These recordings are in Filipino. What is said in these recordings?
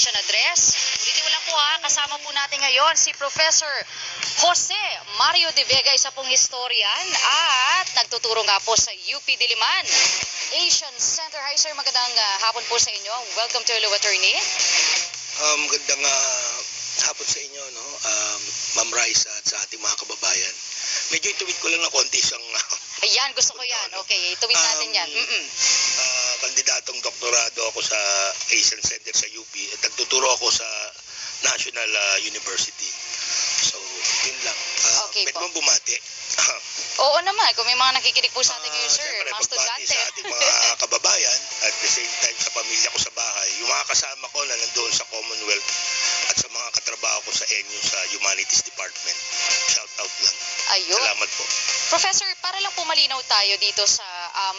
Nation Address. Ulitin ko lang po kasama po natin ngayon si Professor Jose Mario de Vega, isa pong historian at nagtuturo nga po sa UP Diliman Asian Center. Hi sir, magandang hapon po sa inyo. Welcome to Hello Attorney. Magandang hapon sa inyo, no? Ma'am Raisa at sa ating mga kababayan. Medyo ituwid ko lang ng konti siyang... Ayan, gusto ko yan. Okay, ituwid natin yan. Kandidatong doktorado ako sa Asian Center sa UP at nagtuturo ako sa National University. So, yun lang. Okay pwede po. mo bumati? Oo naman, kung may mga nakikinig po sa atin ngayon, sir, Siyempre, mga pagbati estudyante. sa ating mga kababayan at the same time sa pamilya ko sa bahay, yung mga kasama ko na nandoon sa Commonwealth at sa mga katrabaho ko sa NU sa Humanities Department. Shout out lang. Ayun. Salamat po. Professor, para lang po malinaw tayo dito sa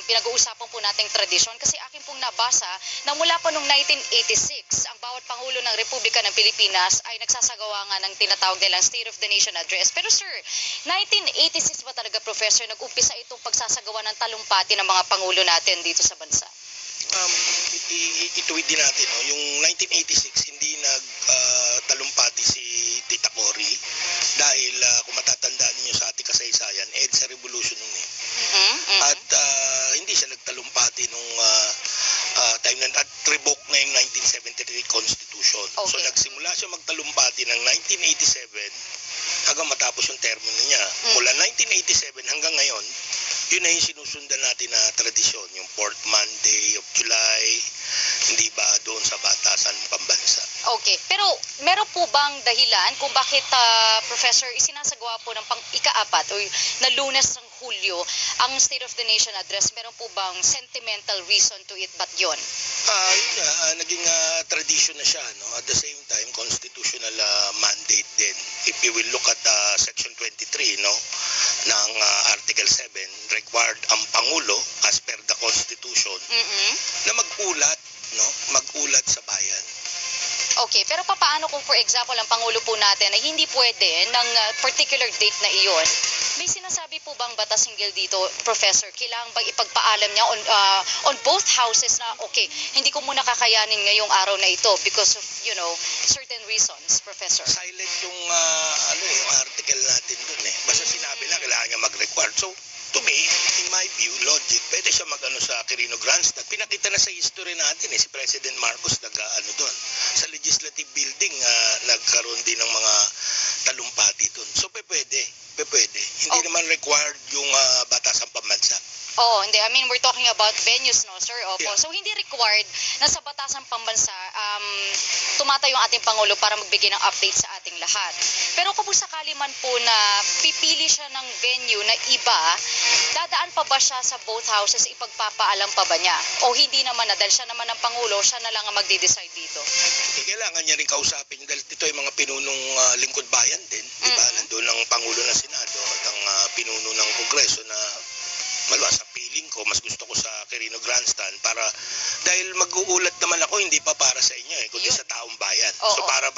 pinag-uusapan po nating tradisyon, kasi akin pong nabasa na mula po noong 1986, ang bawat Pangulo ng Republika ng Pilipinas ay nagsasagawa nga ng tinatawag nilang State of the Nation Address. Pero sir, 1986 ba talaga, Professor, nag-umpisa itong pagsasagawa ng talumpati ng mga Pangulo natin dito sa bansa? Ituwid din natin, no? Yung 1986 hindi nagtalumpati si Tita Cory dahil kung matatandaan niyo sa ating kasaysayan, EDSA Revolution nun eh. At hindi siya nagtalumpati nung time na at revoke na yung 1973 Constitution. Okay. So nagsimula siya magtalumpati ng 1987 hanggang matapos yung termino niya. Mula 1987 hanggang ngayon, yun na yung sinusundan natin na tradisyon, yung 4th Monday of July, hindi ba doon sa batasan pambansa. Okay, pero meron po bang dahilan kung bakit, Professor, isinasagawa po ng ika-4 o na Lunes ng Hulyo ang State of the Nation Address? Meron po bang sentimental reason to it, but yun? Naging tradition na siya, no? At the same time, constitutional mandate din. If you will look at Section 23, no, ng Article 7, required ang Pangulo, as per the Constitution, na mag-ulat, no? Mag-ulat sa bayan. Okay, pero paano kung for example ang Pangulo po natin ay hindi pwede ng particular date na iyon? May sinasabi po bang batas hinggil dito, Professor? Kailangan bang ipagpaalam niya on both houses na okay, hindi ko muna kakayanin ngayong araw na ito because of, you know, certain reasons, Professor? Silent yung yung article natin dun eh. Basta sinabi na kailangan niya mag-require. So, to me, in my view, logic, pwede siya mag-ano sa Quirino Grandstand. Pinakita na sa history natin si President Marcos doon. Sa legislative building, nagkaroon din ng mga talumpati doon. So, pwede. Hindi naman required yung batasang pambansa. Oh, hindi. I mean, we're talking about venues, no, sir? Opo. Yeah. So, hindi required na sa batasang pambansa tumatayo ang ating Pangulo para magbigay ng update sa ating lahat. Pero kung sakali man po na pipili siya ng venue na iba, dadaan pa ba siya sa both houses? Ipagpapaalam pa ba niya? O hindi naman na, dahil siya naman ang Pangulo, siya na lang ang magde-decide dito? Kailangan niya rin kausapin dahil ito ay mga pinunong lingkod bayan din. Diba? Nandun ang Pangulo ng Senado at ang pinuno ng Kongreso na sa feeling ko, mas gusto ko sa Quirino Grandstand dahil mag-uulat naman ako, hindi pa para sa inyo kundi sa taong bayan. So para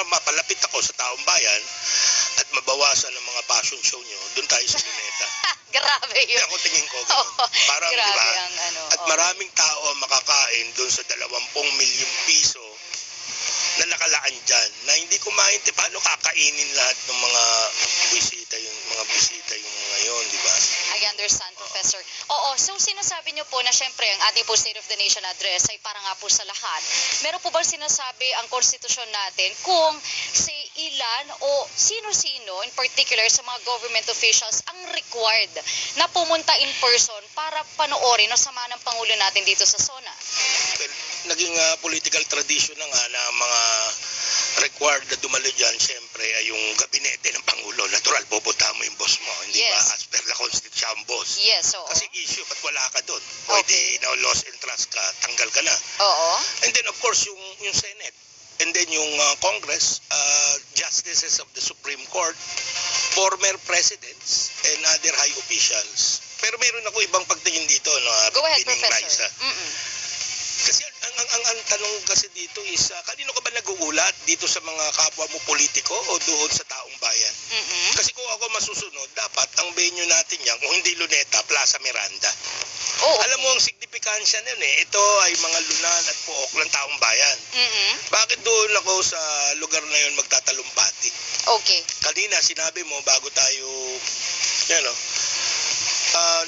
mapalapit ako sa taong bayan at mabawasan ang mga passion show nyo, doon tayo sa Luneta. Grabe yun. Ako tingin ko ganun. Parang, grabe diba? ang At maraming tao ang makakain doon sa 20 milyong piso na nakalaan dyan, na hindi ko maintindihan paano kakainin lahat ng mga bisita yung ngayon, di ba? I understand, Professor. Oo, so sinasabi niyo po na syempre ang ating po State of the Nation Address ay para nga po sa lahat. Meron po bang sinasabi ang konstitusyon natin kung si ilan o sino-sino in particular sa mga government officials ang required na pumunta in person para panoorin o sama ng Pangulo natin dito sa SONA? Well, naging political tradition na nga na mga required na dumalo dyan, syempre, ay yung gabinete ng Pangulo. Natural, pupunta mo yung boss mo, hindi ba? As per the Constitution, boss. Yes, oo. Kasi issue, ba't wala ka doon? Pwede, loss and trust ka, tanggal ka na. Oo. And then, of course, yung Senate. And then yung Congress, justices of the Supreme Court, former presidents, and other high officials. Pero meron ako ibang pagtingin dito, no? Go ahead, Professor. Kasi ang tanong kasi dito is, kanino ka ba nag-uulat dito sa mga kapwa mo politiko o doon sa taong bayan? Kasi kung ako masusunod, dapat ang venue natin yan, kung hindi Luneta, Plaza Miranda. Oh, okay. Alam mo ang signifikansya nun eh. Ito ay mga lunan at pook ng taong bayan. Mm-mm. Bakit doon ako sa lugar na yun magtatalumpati? Okay. Kanina sinabi mo bago tayo, yan o,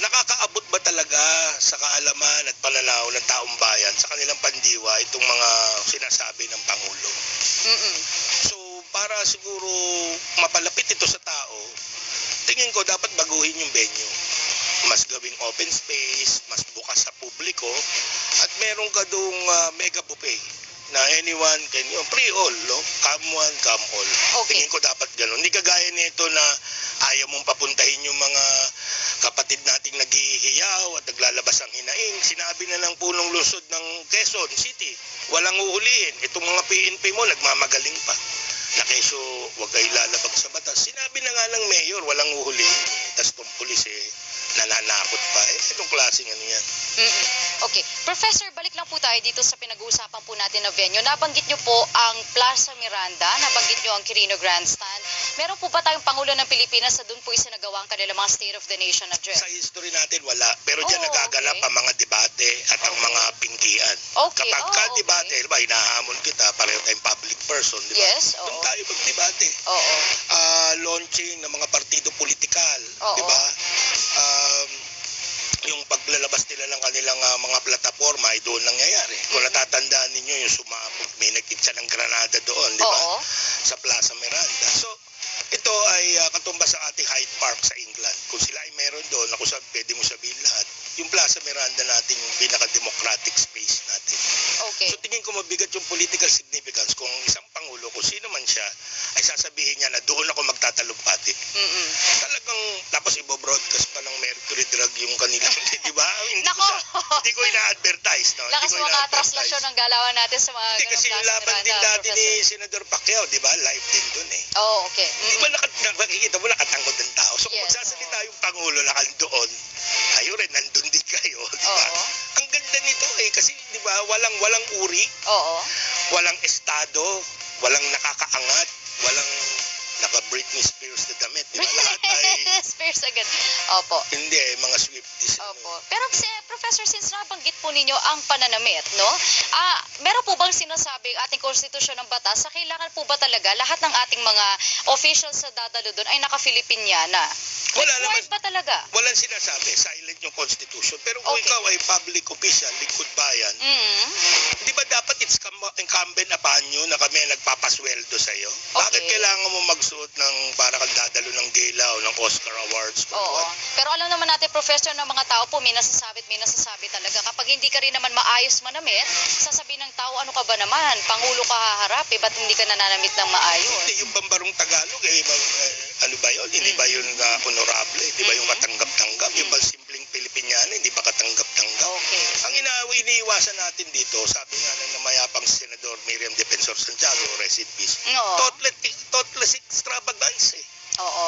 nakakaabot ba talaga sa kaalaman at pananaw ng taong bayan sa kanilang pandiwa itong mga sinasabi ng Pangulo? Mm-mm. So, para siguro mapalapit ito sa tao, tingin ko dapat baguhin yung venue. Mas gawing open space, mas bukas sa publiko, at meron ka doong mega buffet na anyone can, free all, no? Come one, come all. Okay. Tingin ko dapat ganun. Hindi kagaya nito na ayaw mong papuntahin yung mga kapatid nating naghihiyaw at naglalabas ang hinaing. Sinabi na ng punong lungsod ng Quezon City, walang uhulihin. Itong mga PNP mo, nagmamagaling pa. Na keso, huwag kayo lalabag sa batas. Sinabi na nga ng mayor, walang uhulihin. Tapos itong pulis nananakot pa. Itong klaseng ano yan. Mm-mm. Okay. Professor, balik lang po tayo dito sa pinag-uusapan po natin na venue. Nabanggit nyo po ang Plaza Miranda, nabanggit nyo ang Quirino Grandstand. Meron po ba tayong Pangulo ng Pilipinas na doon po isinagawa ang kanilang mga State of the Nation address? Sa history natin, wala. Pero dyan nagaganap okay. ang mga debate at ang mga pingkian. Okay. Kapag ka-debate, okay. diba, hinahamon kita, pareho tayong public person, diba? Yes, Doon oo. tayo mag-debate. Oo. Launching ng mga partido politikal, Oo. diba? Yung paglalabas nila ng kanilang mga plataforma ay doon nangyayari. Kung natatandaan ninyo yung sumabog, may nagkitsa ng granada doon, di ba? Oo. Sa Plaza Miranda. So, ito ay katumbas sa ating Hyde Park sa England. Kung sila ay meron doon, ako sabi, pwede mo sabihin lahat, yung Plaza Miranda natin, yung pinaka-democratic space natin. Okay. So, tingin ko mabigat yung political significance kung isang Pangulo, kung sino man siya, ay sasabihin niya na doon ako magtatalumpati. Mm-mm. Talagang, tapos i-broadcast pa ng mercury drug yung kanilang, di ba? Hindi Nako! Hindi ko ina-advertise, no? Lakas Hindi ko mga ina-advertise. traslasyon ng galawan natin sa mga Hindi, kasi ganong laban Plaza din Miranda, dati ni Professor. Senator Pacquiao, di ba? Live din dun eh. Oh, okay. Di ba nakikita mo, nakatangkod ng tao. So kung Yes, magsasalita yung Pangulo na doon, kayo rin, nandun din kayo, di ba? Oo. Ang ganda nito eh, kasi di ba, walang uri, Oo. walang estado, walang nakakaangat, walang naka-Britney Spears na damit, di ba? Lahat ay, Spears agad. Opo. hindi mga Swifties. Opo. Pero Professor, since nabanggit po ninyo ang pananamit, no? Meron po bang sinasabing ating konstitusyon ng batas sa kailangan po ba talaga lahat ng ating mga officials sa dadalo doon ay naka-Filipinyana? Wala naman. Required ba talaga? Walang sinasabi, silent yung constitution. Pero kung Okay. ikaw ay public official, lingkod bayan, Mm. di ba dapat it's incumbent upon you na kami napapasweldo sa'yo? Bakit Okay. kailangan mo magsuot ng para kang dadalo ng gala o ng Oscar Awards? or Oo. what? Pero alam naman natin, Professor, ng mga tao po, may nasasabi talaga. Kapag hindi ka rin naman maayos manamit, sasabihin ng tao, ano ka ba naman? Pangulo ka haharap, ba't hindi ka nananamit ng maayos? Hindi, yung bambarong Tagalog, ano ba yun? Hindi ba yun honorable? Hindi ba yung katanggap-tanggap? Yung bang simpleng Pilipinyana, hindi ba katanggap-tanggap? Okay. Ang iniiwasan natin dito, sabi nga ng namayapang Senador Miriam Defensor Santiago, rest in peace, Oo. thoughtless extravagance eh. Oo.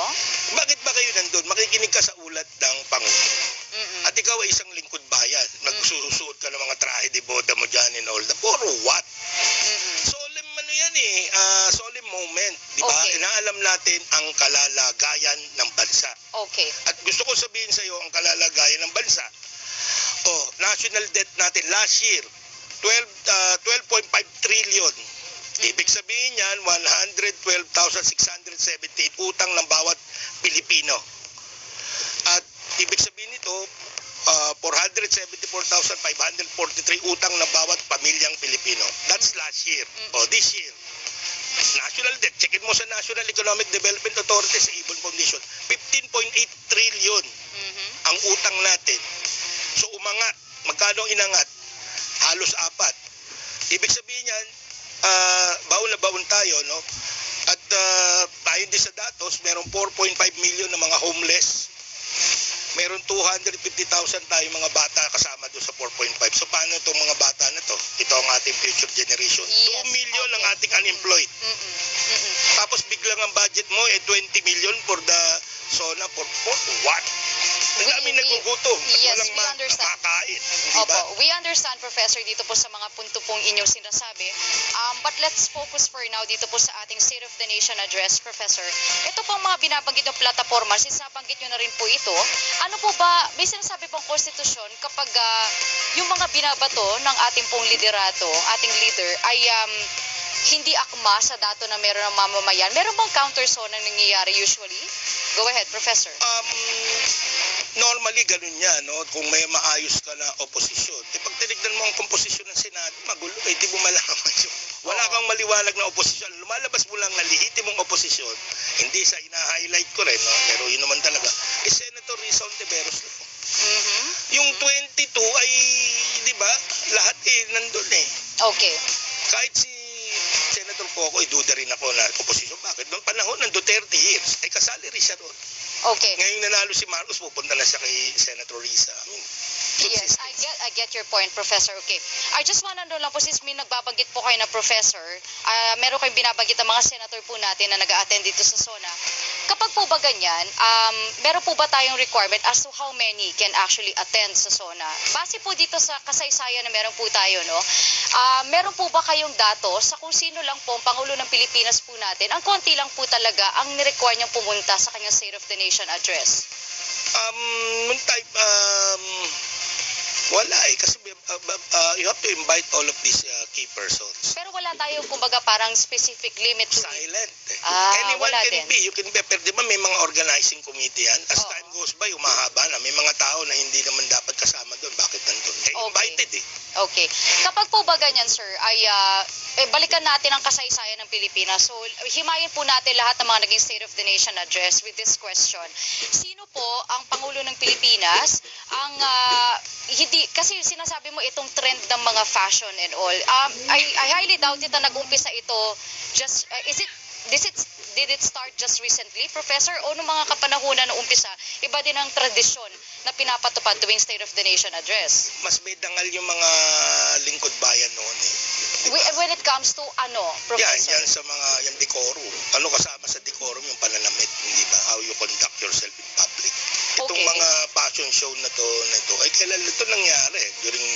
Bakit ba kayo nandun? Makikinig ka sa ulat ng Pangulo. Mm-mm. At ikaw ay isang lingkod bayan. Nagsusuot ka ng mga trahe de boda mo dyan and all that. For what? Mm-mm. Solemn ano yan eh. Solemn moment. Di ba? Okay. Inaalam natin ang kalalagayan ng bansa. Okay. At gusto ko sabihin sa iyo ang kalalagayan ng bansa. National debt natin last year, 12.5 trillion. Ibig sabihin yan, 112,678 utang ng bawat Pilipino. At ibig sabihin nito, 474,543 utang ng bawat pamilyang Pilipino. That's last year. This year, national debt, checkin mo sa National Economic Development Authority sa Ibon Foundation, 15.8 trillion Mhm. ang utang natin. So umangat. Magkano inangat? Halos 4. Ibig sabihin yan, baon na baon tayo, no? At tayo din sa datos, merong 4.5 million na mga homeless. Meron 250,000 tayo mga bata kasama doon sa 4.5. So paano itong mga bata na to? Ito ang ating future generation. Yes, 2 million ang okay. ating unemployed. Mm-mm. Mm-mm. Tapos biglang ang budget mo 20 million for the SONA for what? Ang dami We- nagugutom at yes, walang we understand. makakain. di ba? Opo, we understand, Professor, dito po sa mga punto pong inyong sinasabi. But let's focus for now dito po sa ating State of the Nation address, Professor. Ito pong mga binabanggit ng plataforma, since nabanggit nyo na rin po ito, ano po ba, may sinasabi pong konstitusyon kapag yung mga binabato ng ating pong liderato, ating leader, ay hindi akma sa dato na meron ng mamamayan. Meron bang counter zone ang nangyayari usually? Go ahead, Professor. Normally, ganun yan, no? Kung may maayos ka na oposisyon. Pag tinignan mo ang komposisyon ng Senado, magulo, di mo malaman yun. Wala kang maliwanag na oposisyon. Lumalabas mo lang na lehitimong oposisyon. Hindi sa ina-highlight ko rin, no? Pero yun naman talaga. Senator Risa Ontiveros lang. Yung 22 ay, di ba, lahat nandun Okay. Kahit si Senator Coco, duda rin ako na oposisyon. Bakit? Noong panahon ng Duterte years, ay kasali rin siya doon. Okay. Ngayon nanalo si Marcos, pupunta na siya kay Senator Risa. Yes, I get your point, Professor. Okay. I just wanna know lang po, since may nagbabanggit po kayo na Professor, meron kayong binabanggit ang mga senator po natin na nag-a-attend dito sa SONA. Kapag po ba ganyan, meron po ba tayong requirement as to how many can actually attend sa SONA? Base po dito sa kasaysayan na meron po tayo, no? Meron po ba kayong datos sa kung sino lang po ang Pangulo ng Pilipinas po natin? Ang konti lang po talaga ang ni-require niyang pumunta sa kanyang State of the Nation address. Wala kasi you have to invite all of these key persons. Pero wala tayong kumbaga parang specific limit to it. Silent. wala Anyone can din. be. You can be. Pero di ba may mga organizing committee yan? As time goes by, umahaba na. May mga tao na hindi naman dapat kasama doon. Bakit nandun? Invited Okay. Kapag po ba ganyan, sir, ay balikan natin ang kasaysayan ng Pilipinas. So, himayin po natin lahat ng mga naging State of the Nation address with this question. Sino po ang Pangulo ng Pilipinas ang hindi, kasi sinasabi mo itong trend ng mga fashion and all. I highly doubt it na nag-umpisa ito just, did it start just recently, Professor? O nung mga kapanahunan na umpisa, iba din ang tradisyon na pinapatupad tuwing State of the Nation address? Mas may dangal yung mga lingkod bayan noon When it comes to Professor? Yan sa mga, yung decorum. Kasama sa decorum yung pananamit, hindi ba? How you conduct yourself in public. Itong mga fashion show na to, ay kailan ito nangyari? During,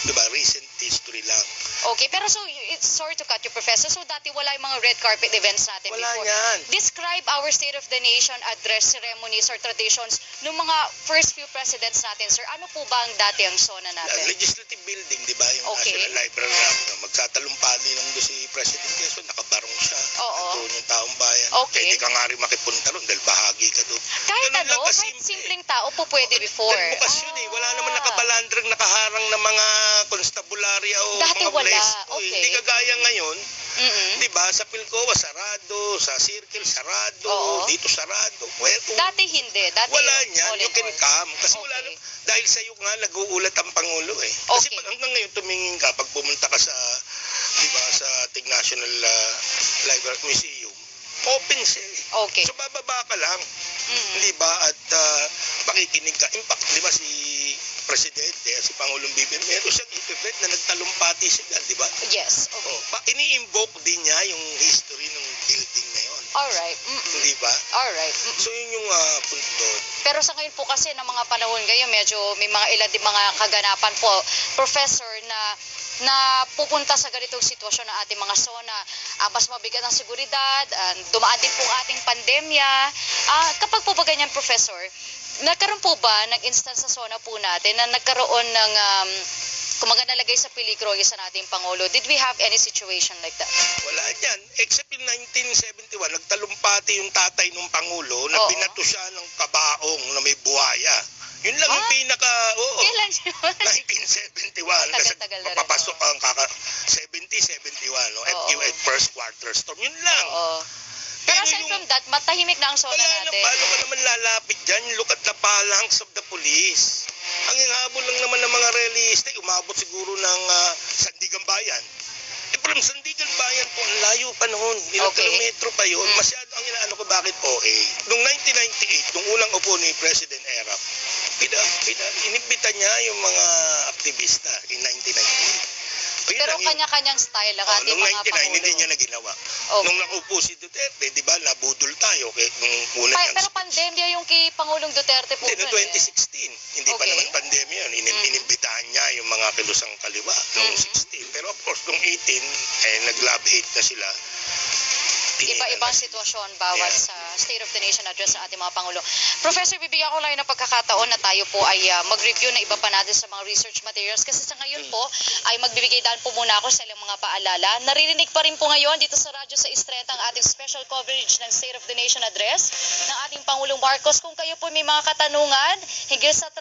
di ba, recent history lang. Okay, pero so, sorry to cut you, Professor. So, dati wala yung mga red carpet events natin wala before. Yan. Describe our State of the Nation address ceremonies or traditions ng mga first few presidents natin, sir. Ano po ba ang dati ang SONA natin? Legislative building, di ba? Yung National Library namin. Magtatalumpali lang doon si President Quezon. Nakabarong siya. Nandun yung taong bayan. Okay. Pwede ka nga rin makipunta ron dahil bahagi ka doon. Kahit kahit simpleng tao po pwede before. Dahil bukas yun Wala naman nakabalandrang nakaharang na mga konstabulary o dati mga wala. police. Okay. Hindi kagaya ngayon. Di ba? Sa Pilcoa, sarado. Sa Circle, sarado. Dito, sarado. Dati hindi. Dati wala niyan. You can come. Kasi Okay. wala dahil sa'yo nga nag-uulat ang Pangulo Kasi Okay. hanggang ngayon tumingin ka pag pumunta ka sa, di ba, sa Ating National Library Museum, open siya Okay. So bababa ka lang, di ba, at makikinig ka. In fact, di ba si Presidente, si Pangulong BBM, meron siyang event na nagtalumpati siya, di ba? Yes. Okay. Ini-invoke din niya yung history ng building na yun. Alright. Di ba? Alright. So yun yung punto doon. Pero sa ngayon po kasi ng mga panahon ngayon, medyo may mga ilan din mga kaganapan po, Professor, na pupunta sa ganitong sitwasyon ng ating mga SONA. Mas mabigat ang seguridad, dumaan din po ang ating pandemya. Kapag po ba ganyan, Professor, nagkaroon po ba ng instance sa SONA po natin na nagkaroon ng kumaga nalagay sa peligro yung isa nating Pangulo? Did we have any situation like that? Wala yan. Except in 1971, nagtalumpati yung tatay ng Pangulo na binato siya ng kabaong na may buhaya. Yun lang yung Kailan yun? 1971. Tagal-tagal na rin. Papasok ang 70-71, FQA first quarter storm. Yun lang. Pero aside from that, matahimik na ang SONA natin. Paano ka naman lalapit dyan? Look at the phalanx of the police. Ang habol lang naman ng mga realista, umabot siguro ng Sandigan Bayan. From Sandigan Bayan po, ang layo pa noon. Ilang kilometro pa yun. Masyado ang inaano ko bakit OA. Noong 1998, nung unang upo ni President Erap, inimbita niya yung mga aktivista in 1998. Yun Pero lang yun. kanya-kanyang style ang ating Noong mga 99, pangulo. hindi niya na ginawa. Okay. Nung nakaupo si Duterte, di ba, nabudol tayo. Nung una niyang Pero pandemya yung kay Pangulong Duterte po. Hindi, noong nun, 2016. Hindi pa Okay. naman pandemya yun. Inimbitahan niya yung mga kilusang kaliwa noong 16. Pero of course, noong 18, nag-love hate na sila. Iba-ibang sitwasyon bawat Yeah. sa State of the Nation address sa ating mga Pangulo. Professor, bibigyan ko lang ng pagkakataon na tayo po ay mag-review na iba pa natin sa mga research materials kasi sa ngayon po ay magbibigay daan po muna ako sa ilang mga paalala. Naririnig pa rin po ngayon dito sa Radyo sa Istreta ang ating special coverage ng State of the Nation address ng ating Pangulong Marcos. Kung kayo po may mga katanungan higil sa